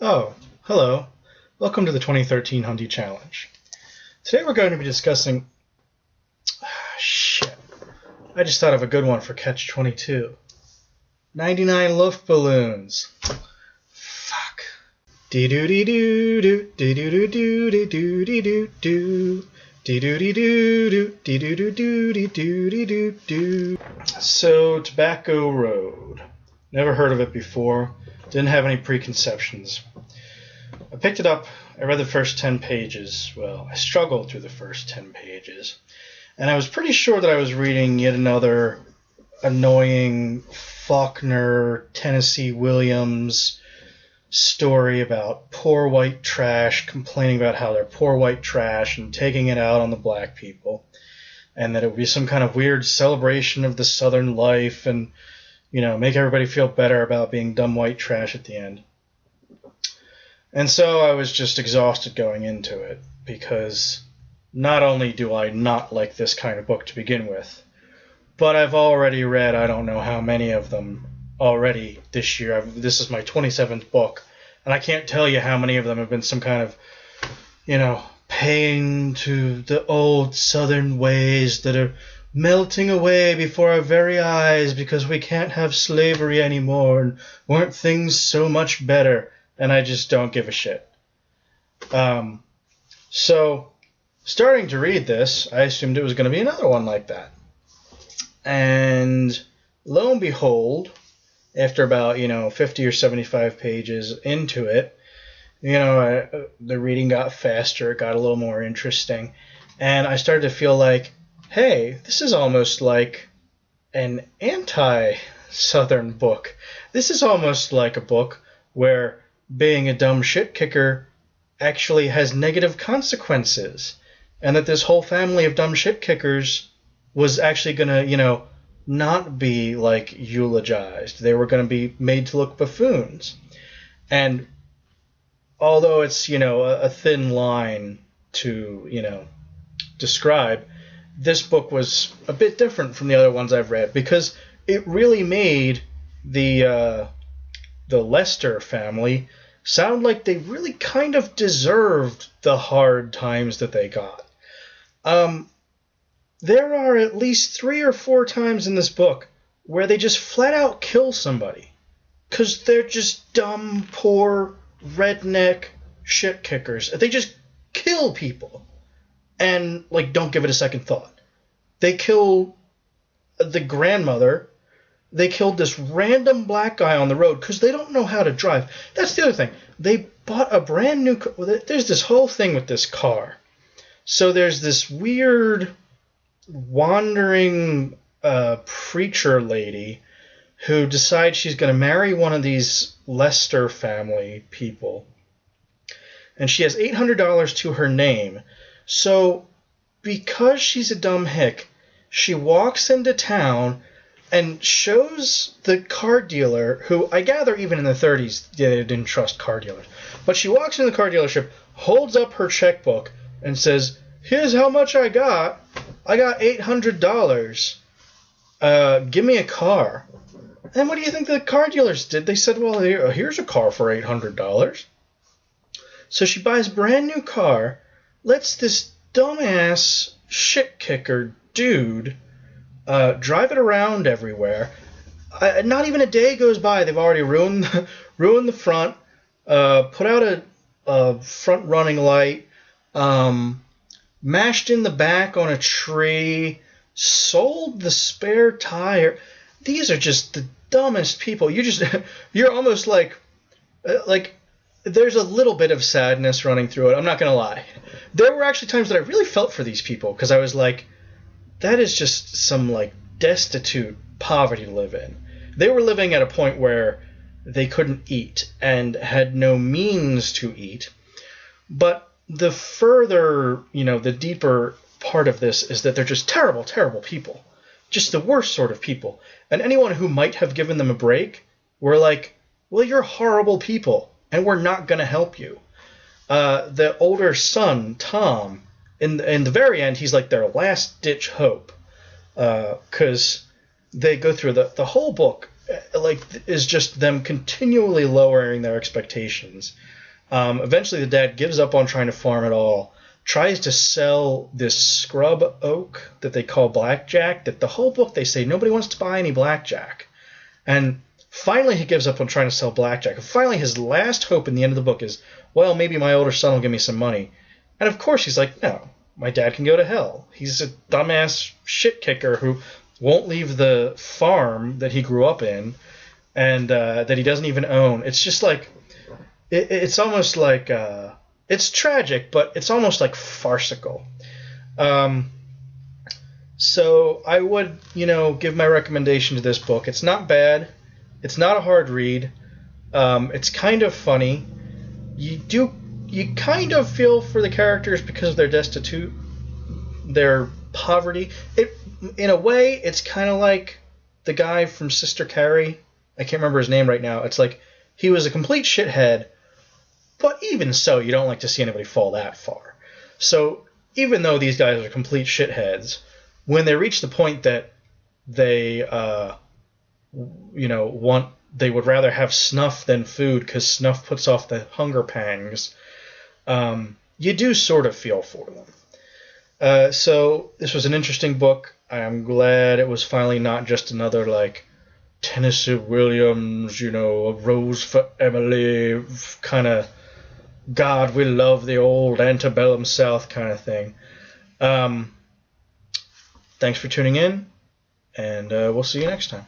Oh, hello. Welcome to the 2013 Hundie Challenge. Today we're going to be discussing... shit. I just thought of a good one for Catch 22. 99 Luftballoons. Fuck. Dee-doo-dee-doo-doo, dee-doo-doo-doo-dee-doo-doo-doo-doo. Dee-doo-dee-doo-doo-dee-doo-doo-doo-doo-doo. So, Tobacco Road. Never heard of it before. Didn't have any preconceptions. I picked it up. I read the first 10 pages. Well, I struggled through the first 10 pages. And I was pretty sure that I was reading yet another annoying Faulkner, Tennessee Williams story about poor white trash, complaining about how they're poor white trash and taking it out on the black people. And that it would be some kind of weird celebration of the Southern life and, make everybody feel better about being dumb white trash at the end. And so I was just exhausted going into it, because not only do I not like this kind of book to begin with, but I've already read I don't know how many of them already this year. This is my 27th book, and I can't tell you how many of them have been some kind of, pain to the old Southern ways that are melting away before our very eyes because we can't have slavery anymore, and weren't things so much better? And I just don't give a shit. So, starting to read this, I assumed it was going to be another one like that. And lo and behold, after about, 50 or 75 pages into it, the reading got faster, it got a little more interesting, and I started to feel like, hey, this is almost like an anti-Southern book. This is almost like a book where being a dumb shit kicker actually has negative consequences, and that this whole family of dumb shit kickers was actually going to, not be eulogized. They were going to be made to look buffoons. And although it's, a thin line to, describe, this book was a bit different from the other ones I've read, because it really made the Lester family sound like they really kind of deserved the hard times that they got. There are at least 3 or 4 times in this book where they just flat out kill somebody, because they're just dumb, poor, redneck shit kickers. They just kill people and don't give it a second thought. They kill the grandmother. They killed this random black guy on the road because they don't know how to drive. That's the other thing. They bought a brand new car. There's this whole thing with this car. So there's this weird wandering preacher lady who decides she's going to marry one of these Lester family people. And she has $800 to her name. So because she's a dumb hick, she walks into town and shows the car dealer, who I gather even in the 30s they didn't trust car dealers. But she walks into the car dealership, holds up her checkbook, and says, "Here's how much I got. I got $800. Give me a car." And what do you think the car dealers did? They said, "Well, here's a car for $800. So she buys a brand new car, lets this dumbass shit kicker dude drive it around everywhere. Not even a day goes by, they've already ruined the front, put out a front running light, mashed in the back on a tree, sold the spare tire. These are just the dumbest people. You're almost like there's a little bit of sadness running through it. I'm not going to lie. There were actually times that I really felt for these people, because I was like, that is just some destitute poverty to live in. They were living at a point where they couldn't eat and had no means to eat. But the further, the deeper part of this is that they're just terrible, terrible people. Just the worst sort of people. And anyone who might have given them a break were like, well, you're horrible people, and we're not going to help you. The older son, Tom, in the very end, he's like their last-ditch hope, because they go through the whole book is just them continually lowering their expectations. Eventually, the dad gives up on trying to farm at all, tries to sell this scrub oak that they call blackjack, that the whole book they say nobody wants to buy any blackjack. And finally he gives up on trying to sell blackjack. And finally his last hope in the end of the book is, well, maybe my older son will give me some money. And of course he's like, no, my dad can go to hell. He's a dumbass shit kicker who won't leave the farm that he grew up in and that he doesn't even own. It's just like, it's almost like, it's tragic, but it's almost like farcical. So I would, give my recommendation to this book. It's not bad. It's not a hard read. It's kind of funny. You kind of feel for the characters because of their destitute, their poverty. In a way, it's kind of like the guy from Sister Carrie. I can't remember his name right now. It's like he was a complete shithead, but even so, you don't like to see anybody fall that far. So even though these guys are complete shitheads, when they reach the point that they, they would rather have snuff than food because snuff puts off the hunger pangs, you do sort of feel for them. So this was an interesting book. I'm glad it was finally not just another, like, Tennessee Williams, a Rose for Emily kind of, God, we love the old antebellum South kind of thing. Thanks for tuning in, and we'll see you next time.